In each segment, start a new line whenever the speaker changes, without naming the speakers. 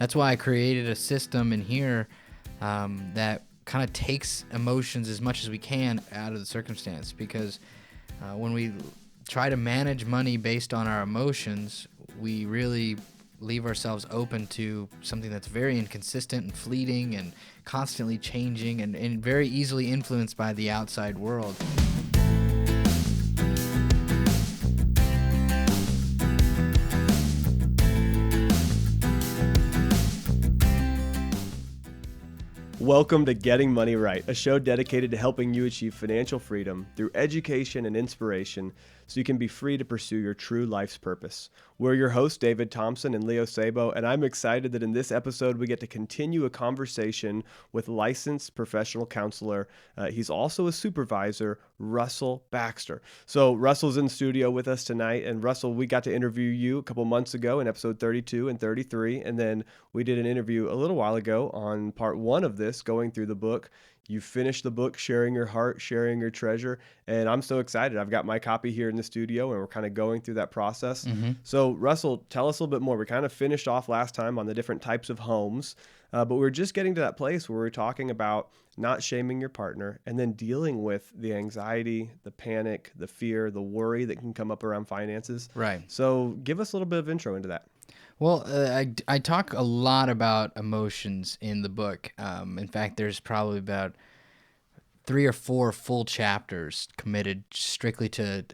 That's why I created a system in here that kind of takes emotions as much as we can out of the circumstance, because when we try to manage money based on our emotions, we really leave ourselves open to something that's very inconsistent and fleeting and constantly changing and very easily influenced by the outside world.
Welcome to Getting Money Right, a show dedicated to helping you achieve financial freedom through education and inspiration so you can be free to pursue your true life's purpose. We're your hosts, David Thompson and Leo Sabo, and I'm excited that in this episode we get to continue a conversation with licensed professional counselor. He's also a supervisor, Russell Baxter. So Russell's in the studio with us tonight, and Russell, we got to interview you a couple months ago in episode 32 and 33, and then we did an interview a little while ago on part one of this, going through the book. You finished the book, Sharing Your Heart, Sharing Your Treasure, and I'm so excited. I've got my copy here in the studio, and we're kind of going through that process. So, Russell, tell us a little bit more. We kind of finished off last time on the different types of homes, but we're just getting to that place where we're talking about not shaming your partner and then dealing with the anxiety, the panic, the fear, the worry that can come up around finances.
Right.
So give us a little bit of intro into that.
Well, I talk a lot about emotions in the book. In fact, there's probably about 3 or 4 full chapters committed strictly to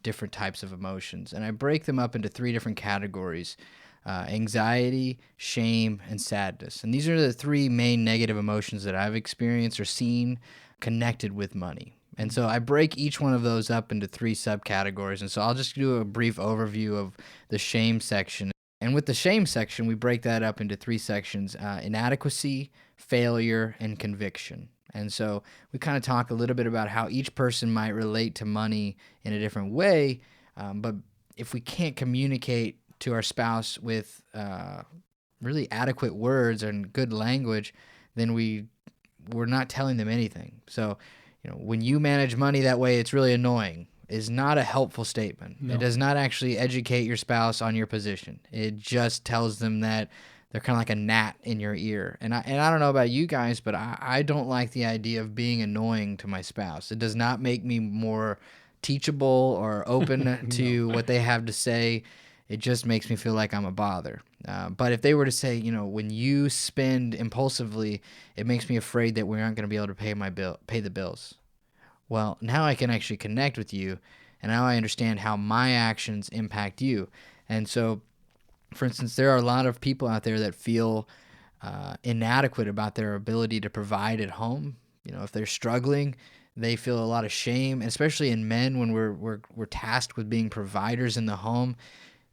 different types of emotions. And I break them up into 3 different categories: anxiety, shame, and sadness. And these are the 3 main negative emotions that I've experienced or seen connected with money. And so I break each one of those up into 3 subcategories. And so I'll just do a brief overview of the shame section. And with the shame section, we break that up into 3 sections: inadequacy, failure, and conviction. And so we kind of talk a little bit about how each person might relate to money in a different way. But if we can't communicate to our spouse with really adequate words and good language, then we're not telling them anything. So, when you manage money that way, it's really annoying, is not a helpful statement. No. It does not actually educate your spouse on your position. It just tells them that they're kind of like a gnat in your ear. And I don't know about you guys, but I don't like the idea of being annoying to my spouse. It does not make me more teachable or open to what they have to say. It just makes me feel like I'm a bother. But if they were to say, when you spend impulsively, it makes me afraid that we aren't going to be able to pay the bills. Well, now I can actually connect with you, and now I understand how my actions impact you. And so, for instance, there are a lot of people out there that feel inadequate about their ability to provide at home. If they're struggling, they feel a lot of shame, especially in men when we're tasked with being providers in the home.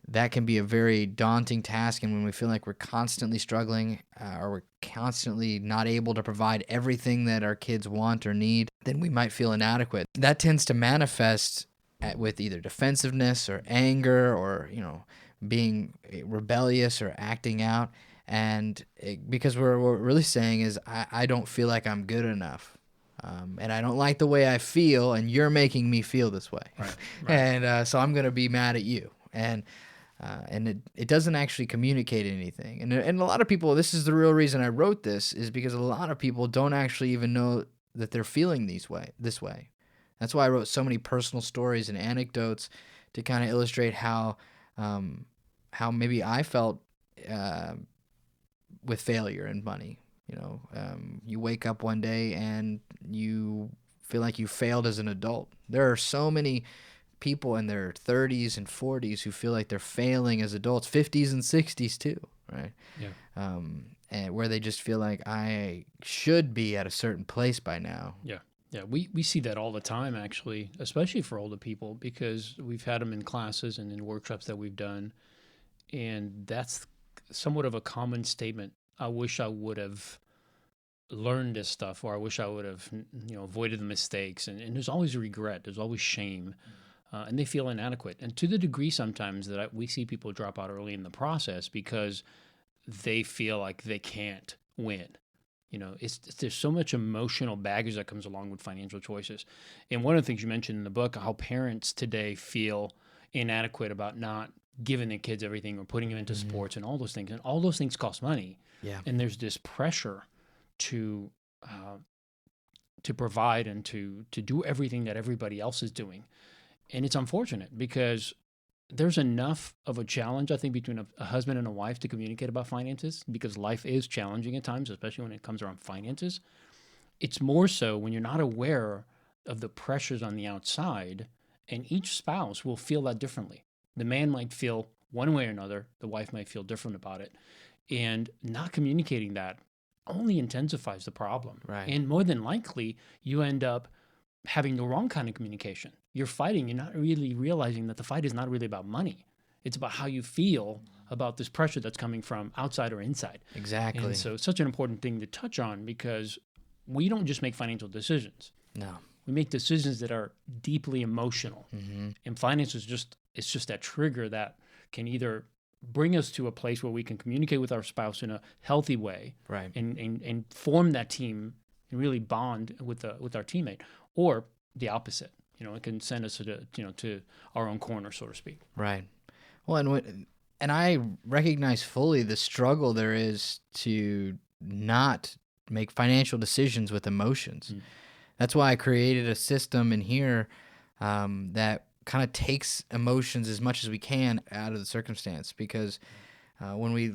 That can be a very daunting task, and when we feel like we're constantly struggling or we're constantly not able to provide everything that our kids want or need, then we might feel inadequate. That tends to manifest with either defensiveness or anger or, being rebellious or acting out. And because what we're really saying is, I don't feel like I'm good enough. And I don't like the way I feel, and you're making me feel this way. Right. And so I'm going to be mad at you. And it doesn't actually communicate anything. And a lot of people, this is the real reason I wrote this, is because a lot of people don't actually even know that they're feeling this way. That's why I wrote so many personal stories and anecdotes to kind of illustrate how maybe I felt with failure and money. You wake up one day and you feel like you failed as an adult. There are so many people in their 30s and 40s who feel like they're failing as adults, 50s and 60s too, right? Yeah. And where they just feel like I should be at a certain place by now.
Yeah. Yeah, we see that all the time, actually, especially for older people, because we've had them in classes and in workshops that we've done, and that's somewhat of a common statement. I wish I would have learned this stuff, or I wish I would have, avoided the mistakes, and there's always regret, there's always shame. And they feel inadequate. And to the degree sometimes that we see people drop out early in the process because they feel like they can't win. There's so much emotional baggage that comes along with financial choices. And one of the things you mentioned in the book, how parents today feel inadequate about not giving their kids everything or putting them into sports and all those things. And all those things cost money.
Yeah.
And there's this pressure to provide and to do everything that everybody else is doing. And it's unfortunate because there's enough of a challenge, I think, between a husband and a wife to communicate about finances, because life is challenging at times, especially when it comes around finances. It's more so when you're not aware of the pressures on the outside, and each spouse will feel that differently. The man might feel one way or another, the wife might feel different about it. And not communicating that only intensifies the problem.
Right.
And more than likely, you end up having the wrong kind of communication. You're fighting, you're not really realizing that the fight is not really about money. It's about how you feel about this pressure that's coming from outside or inside.
Exactly.
And so it's such an important thing to touch on, because we don't just make financial decisions.
No.
We make decisions that are deeply emotional. And finance is just that trigger that can either bring us to a place where we can communicate with our spouse in a healthy way,
Right.
and form that team and really bond with our teammate, or the opposite. It can send us to our own corner, so to speak.
Right. Well, and I recognize fully the struggle there is to not make financial decisions with emotions. That's why I created a system in here that kind of takes emotions as much as we can out of the circumstance, because when we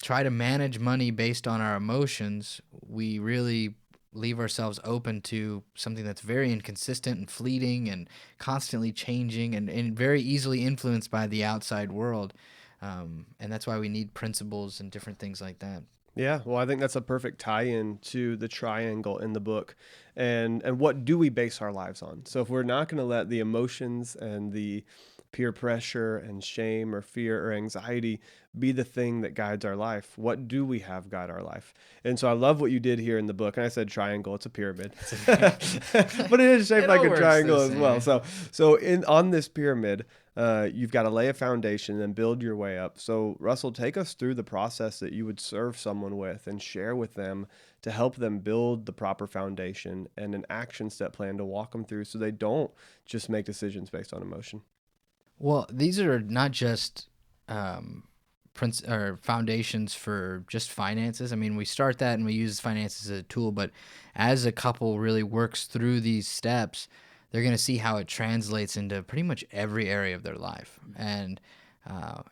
try to manage money based on our emotions, we really leave ourselves open to something that's very inconsistent and fleeting and constantly changing and very easily influenced by the outside world. And that's why we need principles and different things like that.
Yeah, well, I think that's a perfect tie-in to the triangle in the book, and what do we base our lives on? So if we're not going to let the emotions and the peer pressure and shame or fear or anxiety be the thing that guides our life, what do we have guide our life? And so I love what you did here in the book. And I said triangle, it's a pyramid, but it is shaped like a triangle as well. So on this pyramid, you've got to lay a foundation and build your way up. So Russell, take us through the process that you would serve someone with and share with them to help them build the proper foundation and an action step plan to walk them through so they don't just make decisions based on emotion.
Well, these are not just foundations for just finances. I mean, we start that and we use finances as a tool, but as a couple really works through these steps, they're going to see how it translates into pretty much every area of their life and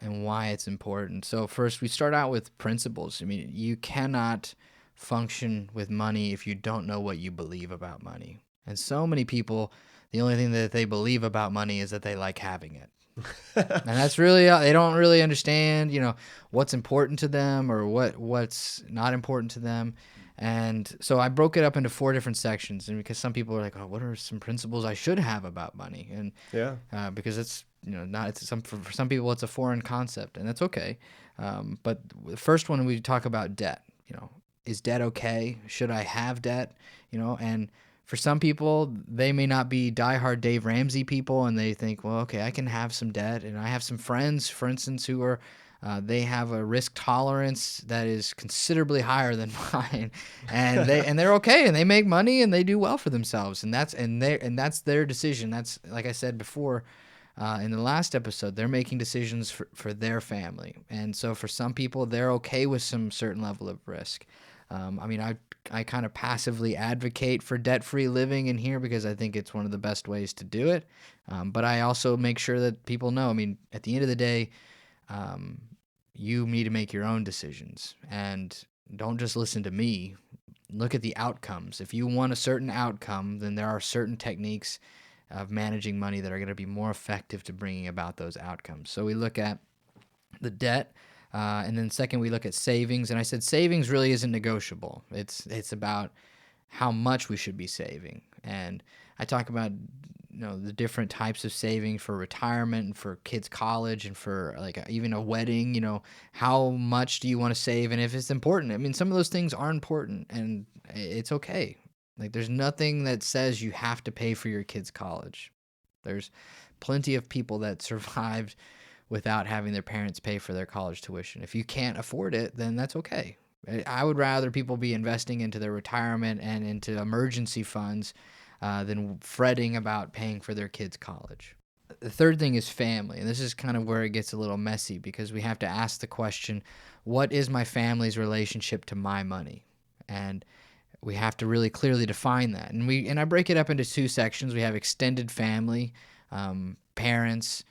why it's important. So first, we start out with principles. I mean, you cannot function with money if you don't know what you believe about money. And so many people, the only thing that they believe about money is that they like having it. And that's really, they don't really understand, what's important to them or what's not important to them. And so I broke it up into 4 different sections, and because some people are like, oh, what are some principles I should have about money? And because it's, for some people it's a foreign concept, and that's okay. But the first one, we talk about debt. Is debt okay? Should I have debt? And for some people, they may not be diehard Dave Ramsey people, and they think, well, okay, I can have some debt. And I have some friends, for instance, who are they have a risk tolerance that is considerably higher than mine, and they're okay, and they make money, and they do well for themselves, and that's their decision. That's, like I said before in the last episode, they're making decisions for their family, and so for some people, they're okay with some certain level of risk. I kind of passively advocate for debt-free living in here because I think it's one of the best ways to do it. But I also make sure that people know, at the end of the day, you need to make your own decisions, and don't just listen to me. Look at the outcomes. If you want a certain outcome, then there are certain techniques of managing money that are going to be more effective to bringing about those outcomes. So we look at the debt. And then second, we look at savings. And I said savings really isn't negotiable. It's about how much we should be saving. And I talk about the different types of saving for retirement and for kids' college and for even a wedding. How much do you want to save, and if it's important? Some of those things are important, and it's okay. There's nothing that says you have to pay for your kids' college. There's plenty of people that survived without having their parents pay for their college tuition. If you can't afford it, then that's okay. I would rather people be investing into their retirement and into emergency funds than fretting about paying for their kids' college. the third thing is family. And this is kind of where it gets a little messy, because we have to ask the question, what is my family's relationship to my money? And we have to really clearly define that. And I break it up into two sections. We have extended family, parents,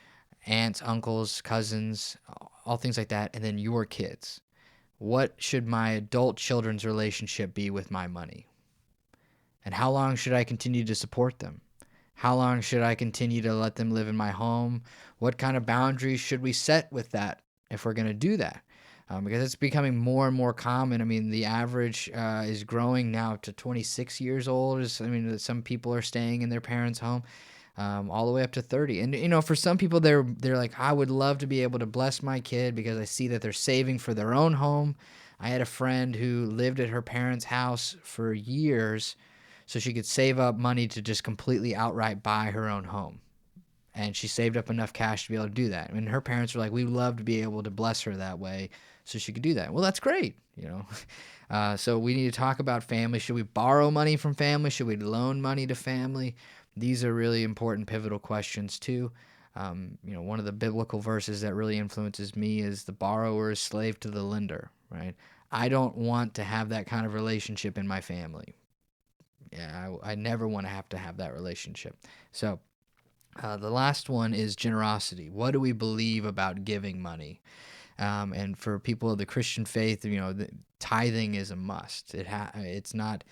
aunts, uncles, cousins, all things like that, and then your kids. What should my adult children's relationship be with my money? And how long should I continue to support them? How long should I continue to let them live in my home? What kind of boundaries should we set with that if we're going to do that? Because it's becoming more and more common. I mean, the average is growing now to 26 years old. Some people are staying in their parents' home all the way up to 30. And, for some people, they're like, I would love to be able to bless my kid because I see that they're saving for their own home. I had a friend who lived at her parents' house for years so she could save up money to just completely outright buy her own home. And she saved up enough cash to be able to do that. And her parents were like, we would love to be able to bless her that way so she could do that. Well, that's great, So we need to talk about family. Should we borrow money from family? Should we loan money to family? These are really important, pivotal questions too. One of the biblical verses that really influences me is the borrower is slave to the lender, right? I don't want to have that kind of relationship in my family. Yeah, I never want to have that relationship. So the last one is generosity. What do we believe about giving money? And for people of the Christian faith, tithing is a must. It's not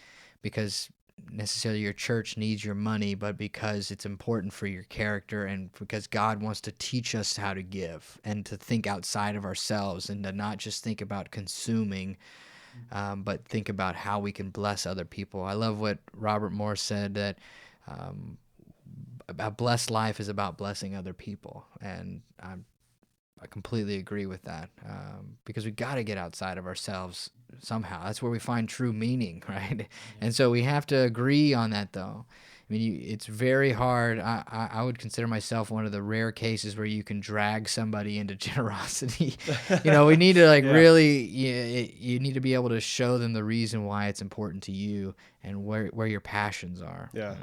because necessarily your church needs your money, but because it's important for your character and because God wants to teach us how to give and to think outside of ourselves and to not just think about consuming, but think about how we can bless other people. I love what Robert Morse said, that a blessed life is about blessing other people. And I completely agree with that, because we got to get outside of ourselves somehow. That's where we find true meaning, right? Yeah. And so we have to agree on that, though. I mean, it's very hard. I would consider myself one of the rare cases where you can drag somebody into generosity. We need to really, you need to be able to show them the reason why it's important to you and where your passions are.
Yeah.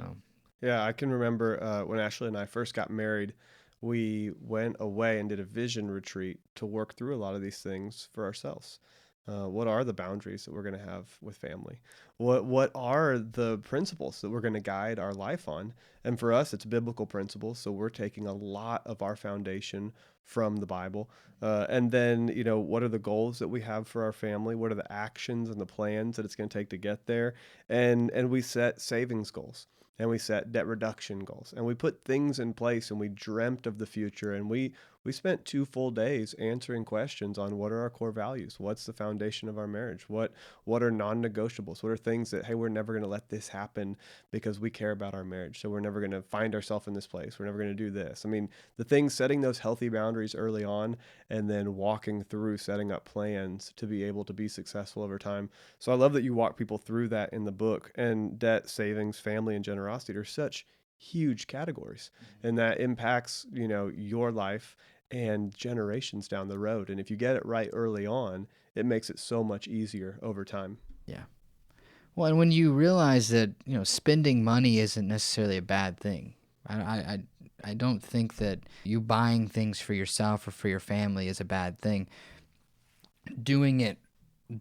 Yeah, I can remember when Ashley and I first got married, we went away and did a vision retreat to work through a lot of these things for ourselves. What are the boundaries that we're going to have with family? What are the principles that we're going to guide our life on? And for us, it's biblical principles. So we're taking a lot of our foundation from the Bible. And then, what are the goals that we have for our family? What are the actions and the plans that it's going to take to get there? And we set savings goals. And we set debt reduction goals, and we put things in place, and we dreamt of the future, and we spent 2 full days answering questions on what are our core values, what's the foundation of our marriage, what are non-negotiables, what are things that, hey, we're never going to let this happen because we care about our marriage, so we're never going to find ourselves in this place, we're never going to do this. I mean, the things, setting those healthy boundaries early on, and then walking through setting up plans to be able to be successful over time. So I love that you walk people through that in the book. And debt, savings, family, and generosity are such huge categories, and that impacts your life and generations down the road. And if you get it right early on, it makes it so much easier over time.
Yeah. Well, and when you realize that spending money isn't necessarily a bad thing, I don't think that you buying things for yourself or for your family is a bad thing. Doing it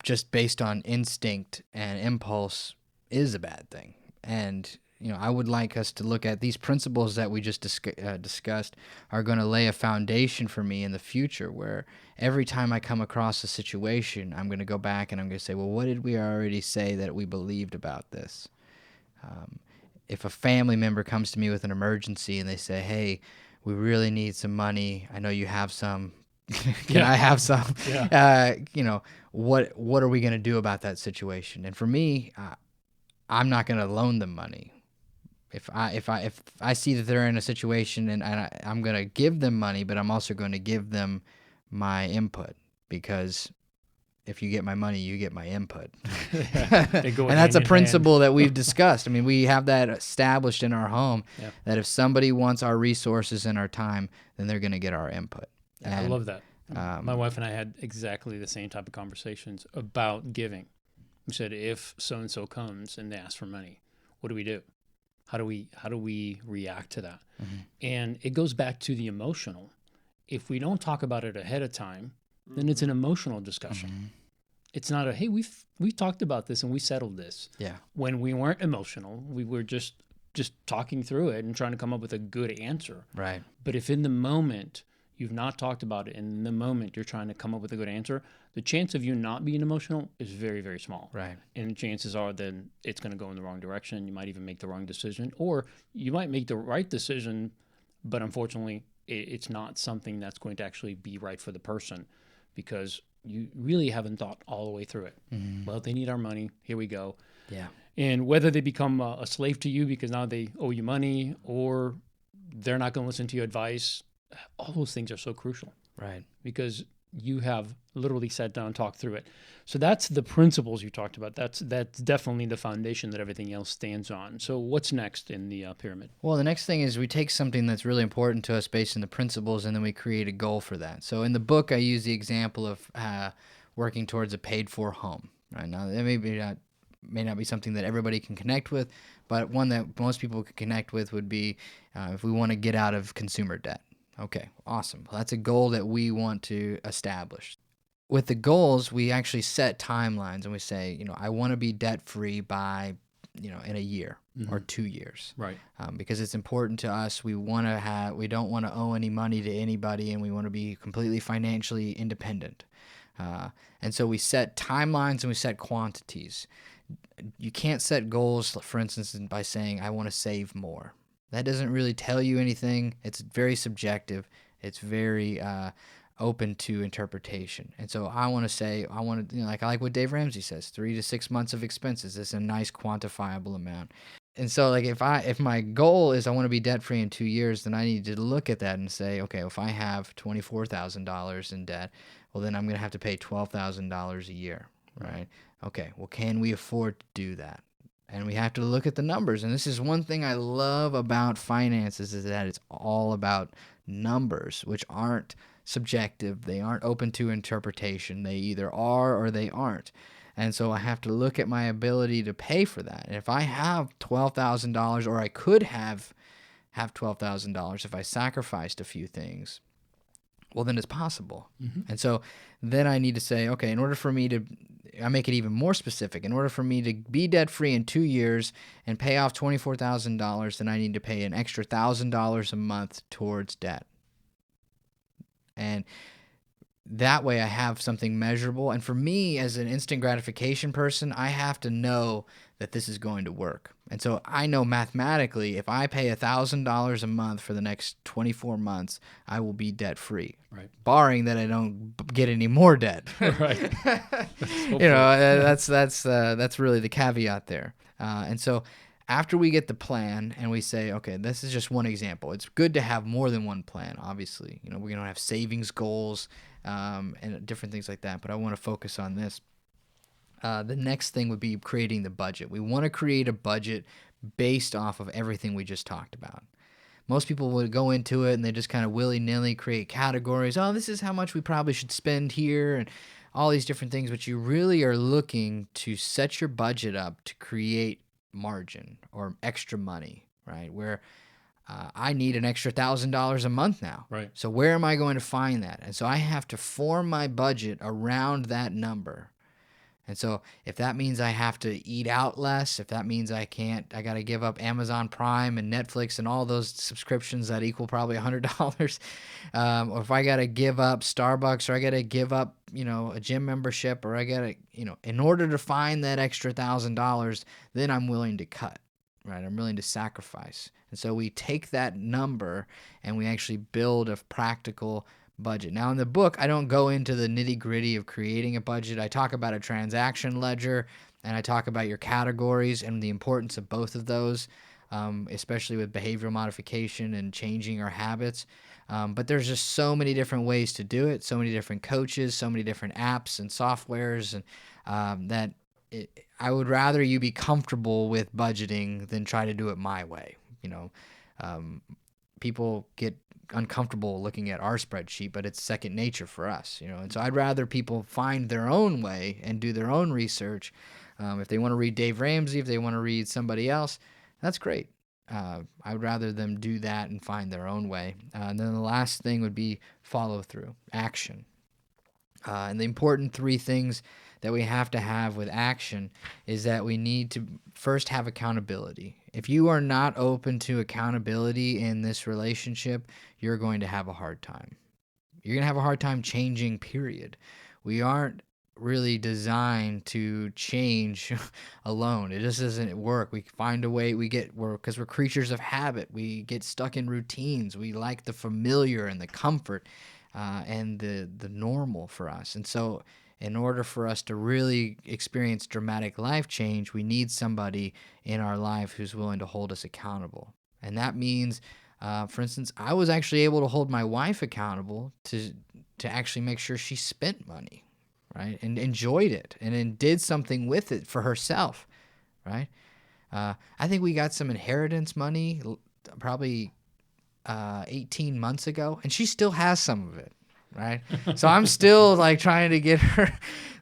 just based on instinct and impulse is a bad thing. And I would like us to look at these principles that we just discussed are going to lay a foundation for me in the future, where every time I come across a situation, I'm going to go back and I'm going to say, well, what did we already say that we believed about this? If a family member comes to me with an emergency and they say, hey, we really need some money, I know you have some, can I have some? Yeah. What are we going to do about that situation? And for me, I'm not going to loan them money. If I see that they're in a situation and I'm going to give them money, but I'm also going to give them my input, because if you get my money, you get my input. And that's a principle that we've discussed. I mean, we have that established in our home, that if somebody wants our resources and our time, then they're going to get our input. And
I love that. My wife and I had exactly the same type of conversations about giving. We said, if so-and-so comes and they ask for money, what do we do? How do we react to that? And it goes back to the emotional. If we don't talk about it ahead of time, then it's an emotional discussion. It's not a, hey, we've talked about this and we settled this.
Yeah.
When we weren't emotional, we were just talking through it and trying to come up with a good answer.
Right.
But if in the moment you've not talked about it, and in the moment you're trying to come up with a good answer, the chance of you not being emotional is very, very small.
Right.
And chances are then it's going to go in the wrong direction. You might even make the wrong decision, or you might make the right decision, but unfortunately it's not something that's going to actually be right for the person because you really haven't thought all the way through it. Well, they need our money. Here we go.
Yeah.
And whether they become a slave to you because now they owe you money or they're not going to listen to your advice, all those things are so crucial.
Right.
Because you have literally sat down and talked through it. So that's the principles you talked about. That's definitely the foundation that everything else stands on. So what's next in the pyramid?
Well, the next thing is we take something that's really important to us based on the principles, and then we create a goal for that. So in the book, I use the example of working towards a paid-for home. Right now, that may not be something that everybody can connect with, but one that most people can connect with would be if we want to get out of consumer debt. Okay, awesome. Well, that's a goal that we want to establish. With the goals, we actually set timelines and we say, I want to be debt-free by, in a year or 2 years.
Right.
Because it's important to us. We don't want to owe any money to anybody, and we want to be completely financially independent. And so we set timelines and we set quantities. You can't set goals, for instance, by saying, I want to save more. That doesn't really tell you anything. It's very subjective. It's very open to interpretation. And so I want to say, I like what Dave Ramsey says, 3 to 6 months of expenses. That's a nice quantifiable amount. And so like if my goal is I want to be debt free in 2 years, then I need to look at that and say, okay, if I have $24,000 in debt, well then I'm going to have to pay $12,000 a year, right? Okay, well can we afford to do that? And we have to look at the numbers. And this is one thing I love about finances is that it's all about numbers, which aren't subjective. They aren't open to interpretation. They either are or they aren't. And so I have to look at my ability to pay for that. And if I have $12,000, or I could have $12,000 if I sacrificed a few things, well, then it's possible. And so then I need to say, okay, in order for me to, I make it even more specific. In order for me to be debt-free in 2 years and pay off $24,000, then I need to pay an extra $1,000 a month towards debt. And that way I have something measurable. And for me, as an instant gratification person, I have to know that this is going to work. And so I know mathematically, if I pay $1,000 a month for the next 24 months, I will be debt-free.
Right.
Barring that I don't get any more debt.
Right.
That's really the caveat there. And so after we get the plan and we say, okay, this is just one example. It's good to have more than one plan, obviously. We're going to have savings goals and different things like that, but I want to focus on this. The next thing would be creating the budget. We want to create a budget based off of everything we just talked about. Most people would go into it and they just kind of willy-nilly create categories. Oh, this is how much we probably should spend here and all these different things. But you really are looking to set your budget up to create margin or extra money, right? Where I need an extra $1,000 a month now.
Right.
So where am I going to find that? And so I have to form my budget around that number. And so if that means I have to eat out less, if that means I got to give up Amazon Prime and Netflix and all those subscriptions that equal probably $100, or if I got to give up Starbucks, or I got to give up, a gym membership, or I got to, in order to find that extra $1,000, then I'm willing to cut, right? I'm willing to sacrifice. And so we take that number and we actually build a practical budget. Now in the book, I don't go into the nitty-gritty of creating a budget. I talk about a transaction ledger and I talk about your categories and the importance of both of those, especially with behavioral modification and changing our habits. But there's just so many different ways to do it, so many different coaches, so many different apps and softwares, and I would rather you be comfortable with budgeting than try to do it my way. People get uncomfortable looking at our spreadsheet, but it's second nature for us, and so I'd rather people find their own way and do their own research. If they want to read Dave Ramsey, if they want to read somebody else, that's great. I would rather them do that and find their own way. And then the last thing would be follow through, action. And the important three things that we have to have with action is that we need to first have accountability. If you are not open to accountability in this relationship, you're going to have a hard time. You're going to have a hard time changing, period. We aren't really designed to change alone. It just doesn't work. We find a way, because we're creatures of habit. We get stuck in routines. We like the familiar and the comfort and the normal for us. And so in order for us to really experience dramatic life change, we need somebody in our life who's willing to hold us accountable. And that means, for instance, I was actually able to hold my wife accountable to actually make sure she spent money, right, and enjoyed it, and then did something with it for herself, right? I think we got some inheritance money probably 18 months ago, and she still has some of it, right? So I'm still like trying to get her,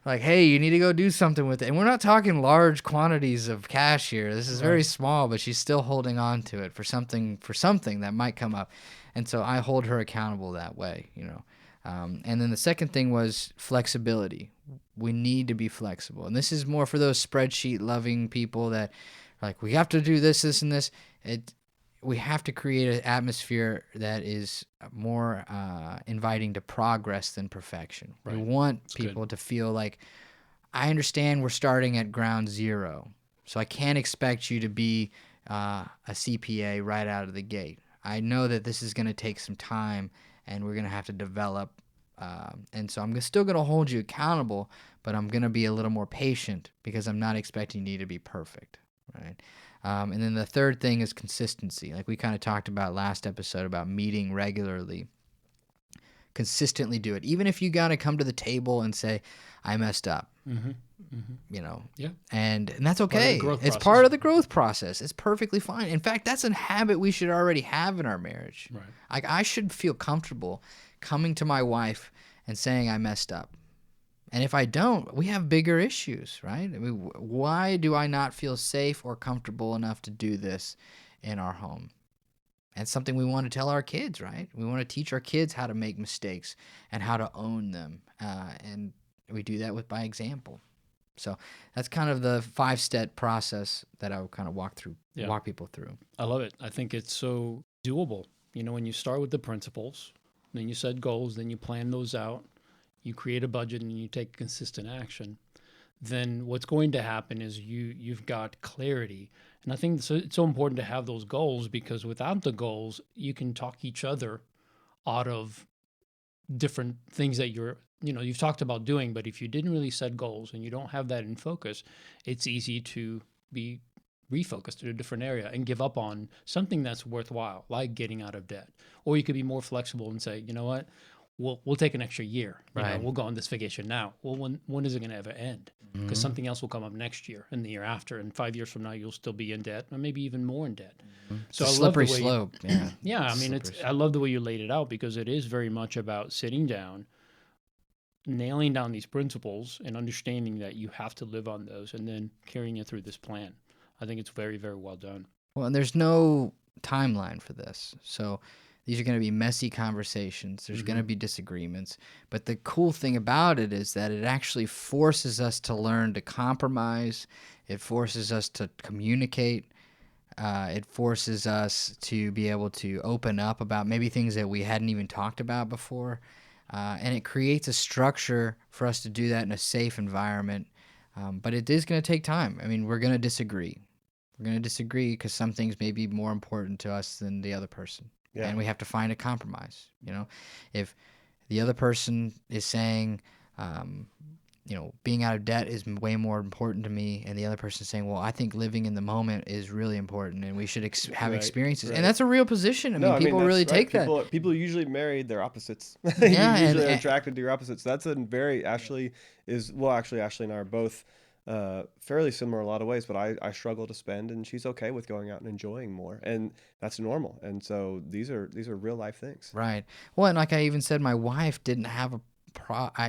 like, hey, you need to go do something with it. And we're not talking large quantities of cash here. This is very small, but she's still holding on to it for something that might come up. And so I hold her accountable that way, you know. And then the second thing was flexibility. We need to be flexible. And this is more for those spreadsheet-loving people that are like, we have to do this, this, and this. We have to create an atmosphere that is more inviting to progress than perfection. Right. We want people to feel like, I understand we're starting at ground zero, so I can't expect you to be a CPA right out of the gate. I know that this is going to take some time, and we're going to have to develop. And so I'm still going to hold you accountable, but I'm going to be a little more patient because I'm not expecting you to be perfect, right? And then the third thing is consistency. Like we kind of talked about last episode about meeting regularly. Consistently do it. Even if you got to come to the table and say, I messed up, you know, and that's okay. It's part of the growth process. It's perfectly fine. In fact, that's a habit we should already have in our marriage. Right. Like I should feel comfortable coming to my wife and saying I messed up. And if I don't, we have bigger issues, right? I mean, why do I not feel safe or comfortable enough to do this in our home? And it's something we want to tell our kids, right? We want to teach our kids how to make mistakes and how to own them. And we do that by example. So that's kind of the 5-step process that I would kind of walk people through.
I love it. I think it's so doable. You know, when you start with the principles, then you set goals, then you plan those out, you create a budget, and you take consistent action, then what's going to happen is you've got clarity. And I think it's so important to have those goals, because without the goals, you can talk each other out of different things that you've talked about doing. But if you didn't really set goals and you don't have that in focus, it's easy to be refocused to a different area and give up on something that's worthwhile, like getting out of debt. Or you could be more flexible and say, you know what, we'll take an extra year. We'll go on this vacation now. Well, when is it going to ever end? Because something else will come up next year and the year after, and 5 years from now you'll still be in debt, or maybe even more in debt.
So it's a slippery slope.
I mean, I love the way you laid it out, because it is very much about sitting down, nailing down these principles, and understanding that you have to live on those, and then carrying it through this plan. I think it's very, very well done.
Well, and there's no timeline for this, so these are going to be messy conversations. There's going to be disagreements. But the cool thing about it is that it actually forces us to learn to compromise. It forces us to communicate. It forces us to be able to open up about maybe things that we hadn't even talked about before. And it creates a structure for us to do that in a safe environment. But it is going to take time. I mean, we're going to disagree. We're going to disagree because some things may be more important to us than the other person. Yeah. And we have to find a compromise. You know, if the other person is saying, being out of debt is way more important to me, and the other person is saying, well, I think living in the moment is really important, and we should have experiences. Right. And that's a real position. I mean, people really take that.
People usually marry their opposites. Yeah, usually are attracted to your opposites. That's a very, Ashley and I are both fairly similar in a lot of ways, but I struggle to spend, and she's okay with going out and enjoying more, and that's normal. And so these are real life things.
Right. Well, and like I even said, my wife didn't have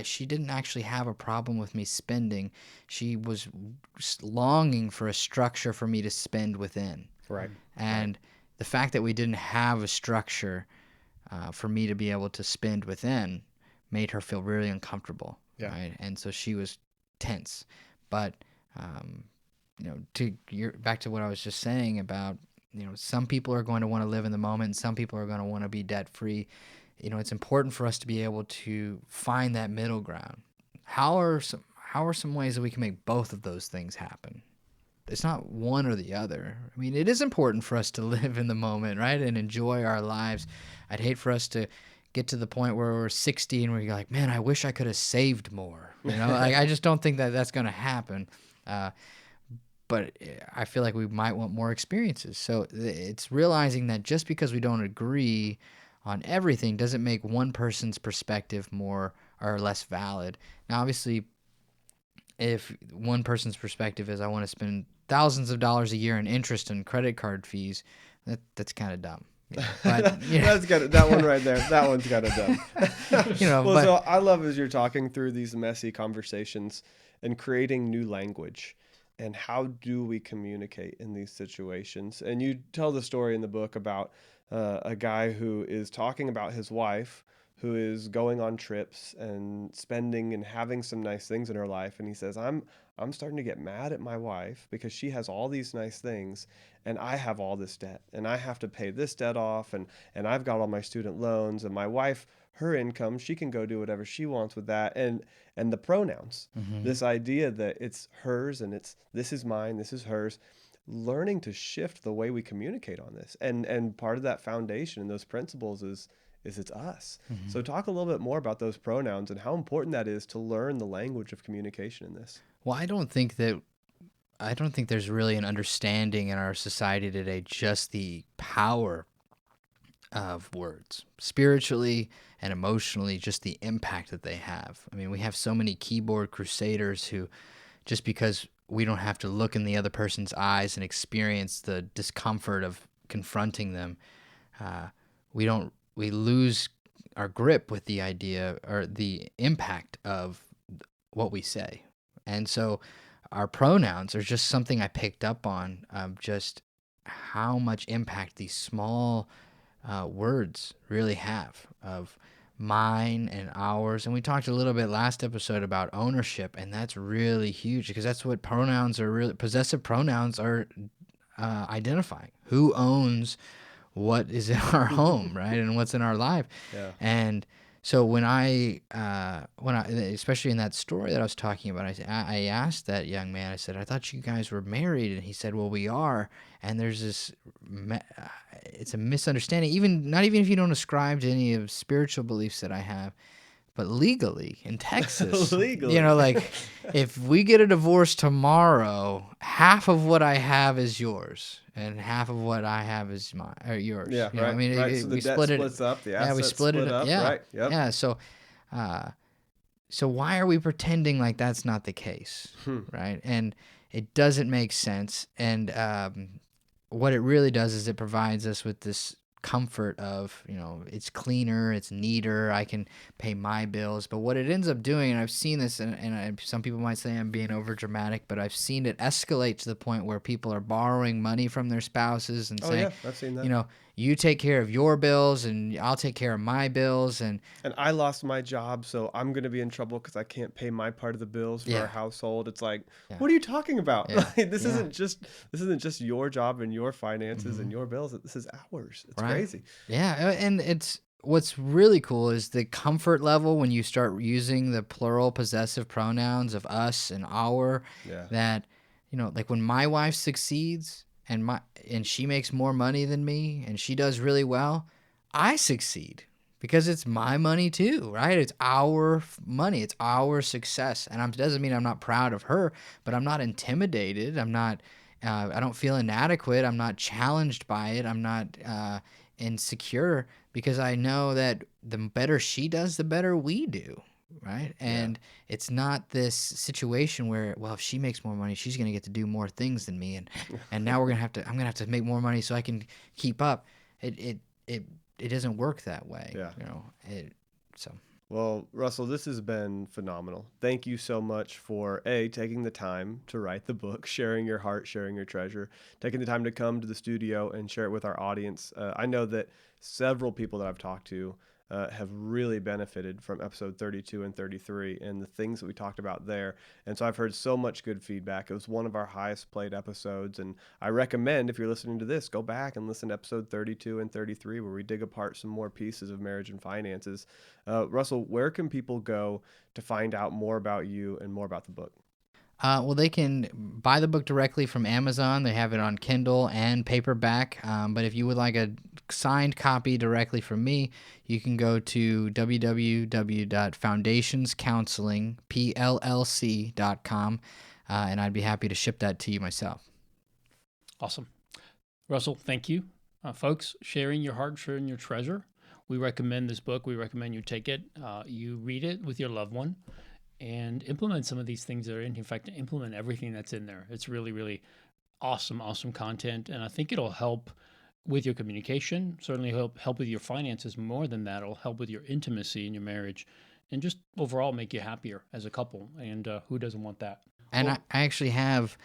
she didn't actually have a problem with me spending. She was longing for a structure for me to spend within.
Right.
And the fact that we didn't have a structure for me to be able to spend within made her feel really uncomfortable.
Yeah.
Right. And so she was tense. But, back to what I was just saying about, some people are going to want to live in the moment and some people are going to want to be debt free. It's important for us to be able to find that middle ground. How are some ways that we can make both of those things happen? It's not one or the other. I mean, it is important for us to live in the moment, right, and enjoy our lives. I'd hate for us to get to the point where we're 60 and we're like, man, I wish I could have saved more. I just don't think that that's going to happen. But I feel like we might want more experiences. So it's realizing that just because we don't agree on everything doesn't make one person's perspective more or less valid. Now, obviously, if one person's perspective is I want to spend thousands of dollars a year in interest and credit card fees, that's kind of dumb. But
that one right there. That one's kind of dumb. So I love as you're talking through these messy conversations and creating new language. And how do we communicate in these situations? And you tell the story in the book about a guy who is talking about his wife who is going on trips and spending and having some nice things in her life. And he says, I'm starting to get mad at my wife because she has all these nice things and I have all this debt and I have to pay this debt off and I've got all my student loans and my wife, her income, she can go do whatever she wants with that. And the pronouns, this idea that it's hers and this is mine, this is hers, learning to shift the way we communicate on this. And part of that foundation and those principles is it's us. So talk a little bit more about those pronouns and how important that is to learn the language of communication in this.
Well, I don't think there's really an understanding in our society today just the power of words, spiritually and emotionally, just the impact that they have. I mean, we have so many keyboard crusaders who, just because we don't have to look in the other person's eyes and experience the discomfort of confronting them, we lose our grip with the idea or the impact of what we say. And so our pronouns are just something I picked up on, just how much impact these small words really have of mine and ours. And we talked a little bit last episode about ownership, and that's really huge because that's what pronouns are really, possessive pronouns are identifying. Who owns what is in our home, right? And what's in our life.
Yeah.
And so when I especially in that story that I was talking about, I asked that young man, I said, I thought you guys were married. And he said, well, we are. And there's this, it's a misunderstanding, not even if you don't ascribe to any of spiritual beliefs that I have, but legally in Texas, like if we get a divorce tomorrow, half of what I have is yours and half of what I have is mine or yours.
Yeah,
right.
I mean, so the debt splits up, the assets
we split it up. Yeah,
right. Yep.
Yeah. So why are we pretending like that's not the case, right? And it doesn't make sense. And what it really does is it provides us with this comfort of, it's cleaner, it's neater, I can pay my bills. But what it ends up doing, and I've seen this, and some people might say I'm being over dramatic, but I've seen it escalate to the point where people are borrowing money from their spouses and saying,
I've seen that.
You take care of your bills and I'll take care of my bills. And
I lost my job, so I'm going to be in trouble because I can't pay my part of the bills for our household. It's like, what are you talking about?
Yeah.
This isn't just your job and your finances and your bills. This is ours. It's crazy.
Yeah, and what's really cool is the comfort level when you start using the plural possessive pronouns of us and our.
Yeah.
That like when my wife succeeds and she makes more money than me and she does really well, I succeed because it's my money too, right? It's our money, it's our success, and it doesn't mean I'm not proud of her, but I'm not intimidated. I'm not. I don't feel inadequate. I'm not challenged by it. I'm not insecure because I know that the better she does, the better we do. Right. And it's not this situation where, well, if she makes more money, she's going to get to do more things than me. And now I'm going to have to make more money so I can keep up. It doesn't work that way.
Yeah.
So.
Well, Russell, this has been phenomenal. Thank you so much for taking the time to write the book, sharing your heart, sharing your treasure, taking the time to come to the studio and share it with our audience. I know that several people that I've talked to have really benefited from episode 32 and 33 and the things that we talked about there. And so I've heard so much good feedback. It was one of our highest played episodes. And I recommend, if you're listening to this, go back and listen to episode 32 and 33, where we dig apart some more pieces of marriage and finances. Russell, where can people go to find out more about you and more about the book?
Well, they can buy the book directly from Amazon. They have it on Kindle and paperback. But if you would like a signed copy directly from me, you can go to www.foundationscounselingpllc.com, and I'd be happy to ship that to you myself.
Awesome. Russell, thank you. Folks, sharing your heart, sharing your treasure. We recommend this book. We recommend you take it. You read it with your loved one and implement some of these things that are in here. In fact, implement everything that's in there. It's really, really awesome content. And I think it'll help with your communication, certainly help with your finances. More than that, it'll help with your intimacy in your marriage and just overall make you happier as a couple. And who doesn't want that?
And I actually have,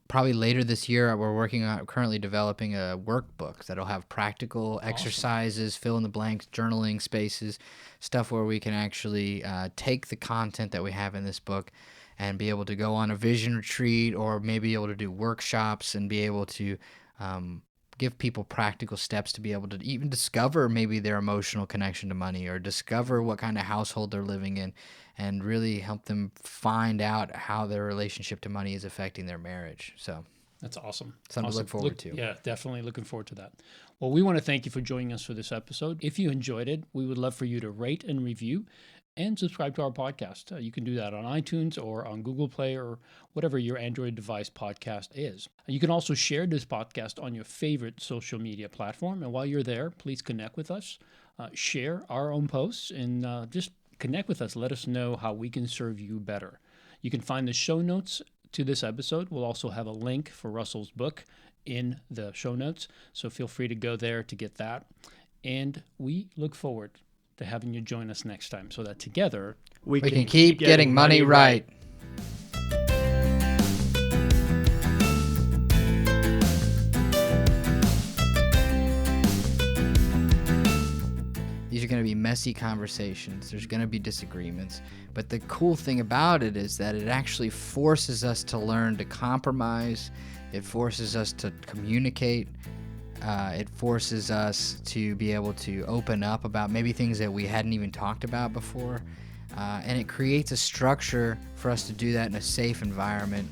probably later this year, we're working on currently developing a workbook that'll have practical exercises, fill in the blanks, journaling spaces, stuff where we can actually take the content that we have in this book and be able to go on a vision retreat, or maybe able to do workshops and be able to give people practical steps to be able to even discover maybe their emotional connection to money, or discover what kind of household they're living in, and really help them find out how their relationship to money is affecting their marriage. So
that's awesome.
Something to look forward to.
Yeah, definitely looking forward to that. Well, we want to thank you for joining us for this episode. If you enjoyed it, we would love for you to rate and review and subscribe to our podcast. You can do that on iTunes or on Google Play or whatever your Android device podcast is. You can also share this podcast on your favorite social media platform. And while you're there, please connect with us, share our own posts, and just connect with us. Let us know how we can serve you better. You can find the show notes to this episode. We'll also have a link for Russell's book in the show notes. So feel free to go there to get that. And we look forward to having you join us next time so that together
we can keep getting money right. These are going to be messy conversations. There's going to be disagreements. But the cool thing about it is that it actually forces us to learn to compromise. It forces us to communicate. It forces us to be able to open up about maybe things that we hadn't even talked about before. And it creates a structure for us to do that in a safe environment